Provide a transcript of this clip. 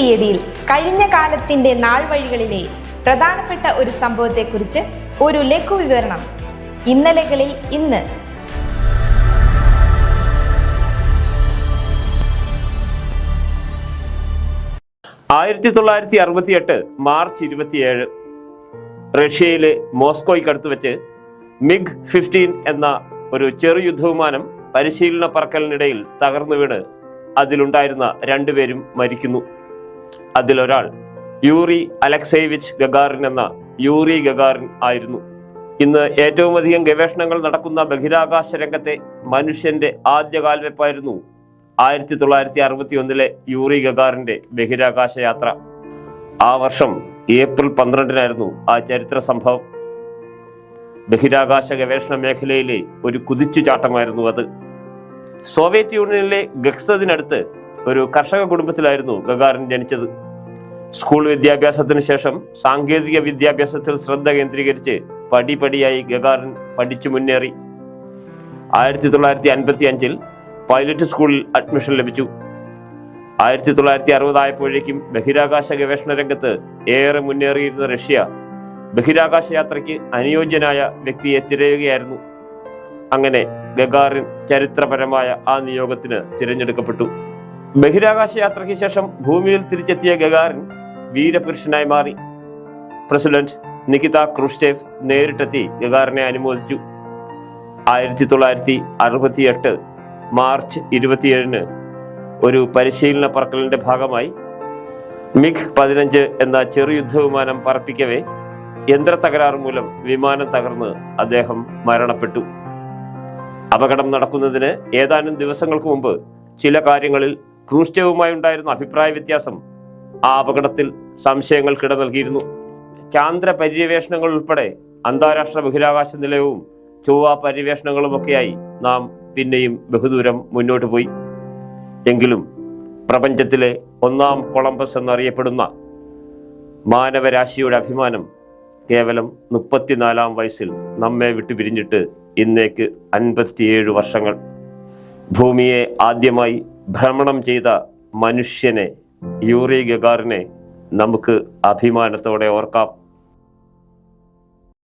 തീയതിയിൽ കഴിഞ്ഞ കാലത്തിന്റെ നാൾവഴികളിലെ പ്രധാനപ്പെട്ട ഒരു സംഭവത്തെക്കുറിച്ച് ഒരു ലഘു വിവരണം. ഇന്നലകളിൽ ഇന്ന്. മാർച്ച് 27 റഷ്യയിലെ മോസ്കോയ്ക്കടുത്ത് വെച്ച് MiG-15 എന്ന ഒരു ചെറുയുദ്ധവിമാനം പരിശീലന പറക്കലിനിടയിൽ തകർന്നു വീണ് അതിലുണ്ടായിരുന്ന രണ്ടുപേരും മരിക്കുന്നു. അതിലൊരാൾ യൂറി അലക്സേവിച്ച് ഗഗാറിൻ എന്ന യൂറി ഗഗാറിൻ ആയിരുന്നു. ഇന്ന് ഏറ്റവും അധികം ഗവേഷണങ്ങൾ നടക്കുന്ന ബഹിരാകാശ രംഗത്തെ മനുഷ്യന്റെ ആദ്യ കാൽവെപ്പായിരുന്നു 1961 യൂറി ഗഗാറിന്റെ ബഹിരാകാശ യാത്ര. ആ വർഷം ഏപ്രിൽ 12 ആ ചരിത്ര സംഭവം. ബഹിരാകാശ ഗവേഷണ മേഖലയിലെ ഒരു കുതിച്ചുചാട്ടമായിരുന്നു അത്. സോവിയറ്റ് യൂണിയനിലെ ഗക്സദിനടുത്ത് ഒരു കർഷക കുടുംബത്തിലായിരുന്നു ഗഗാറിൻ ജനിച്ചത്. സ്കൂൾ വിദ്യാഭ്യാസത്തിന് ശേഷം സാങ്കേതിക വിദ്യാഭ്യാസത്തിൽ ശ്രദ്ധ കേന്ദ്രീകരിച്ച് പടിപടിയായി ഗഗാറിൻ പഠിച്ചു മുന്നേറി. 1955 പൈലറ്റ് സ്കൂളിൽ അഡ്മിഷൻ ലഭിച്ചു. 1960 ആയപ്പോഴേക്കും ബഹിരാകാശ ഗവേഷണ രംഗത്ത് ഏറെ മുന്നേറിയിരുന്ന റഷ്യ ബഹിരാകാശ യാത്രയ്ക്ക് അനുയോജ്യനായ വ്യക്തിയെ തിരയുകയായിരുന്നു. അങ്ങനെ ഗഗാറിൻ ചരിത്രപരമായ ആ നിയോഗത്തിന് തിരഞ്ഞെടുക്കപ്പെട്ടു. ബഹിരാകാശ യാത്രയ്ക്ക് ശേഷം ഭൂമിയിൽ തിരിച്ചെത്തിയ ഗഗാറിൻ വീരപുരുഷനായി മാറി. പ്രസിഡന്റ് നികിത ക്രൂഷ്ചേവ് നേരിട്ടെത്തി ഗഗാറിനെ അനുമോദിച്ചു. 1968 മാർച്ച് 27 ഒരു പരിശീലന പറക്കലിന്റെ ഭാഗമായി MiG-15 എന്ന ചെറുയുദ്ധവിമാനം പറപ്പിക്കവേ യന്ത്ര തകരാറ് മൂലം വിമാനം തകർന്ന് അദ്ദേഹം മരണപ്പെട്ടു. അപകടം നടക്കുന്നതിന് ഏതാനും ദിവസങ്ങൾക്ക് മുമ്പ് ചില കാര്യങ്ങളിൽ ക്രൂഷ്ചേവുമായി ഉണ്ടായിരുന്ന അഭിപ്രായ വ്യത്യാസം ആ അപകടത്തിൽ സംശയങ്ങൾക്കിട നൽകിയിരുന്നു. ചാന്ദ്ര പര്യവേഷണങ്ങൾ ഉൾപ്പെടെ അന്താരാഷ്ട്ര ബഹിരാകാശ നിലയവും ചൊവ്വ പര്യവേഷണങ്ങളുമൊക്കെയായി നാം പിന്നെയും ബഹുദൂരം മുന്നോട്ട് പോയി. എങ്കിലും പ്രപഞ്ചത്തിലെ ഒന്നാം കൊളംബസ് എന്നറിയപ്പെടുന്ന മാനവരാശിയുടെ അഭിമാനം കേവലം 34 വയസ്സിൽ നമ്മെ വിട്ടുപിരിഞ്ഞിട്ട് ഇന്നേക്ക് 57 വർഷങ്ങൾ. ഭൂമിയെ ആദ്യമായി ഭ്രമണം ചെയ്ത മനുഷ്യനെ യൂറി ഗഗാറിനെ നമുക്ക് അഭിമാനത്തോടെ ഓർക്കാം.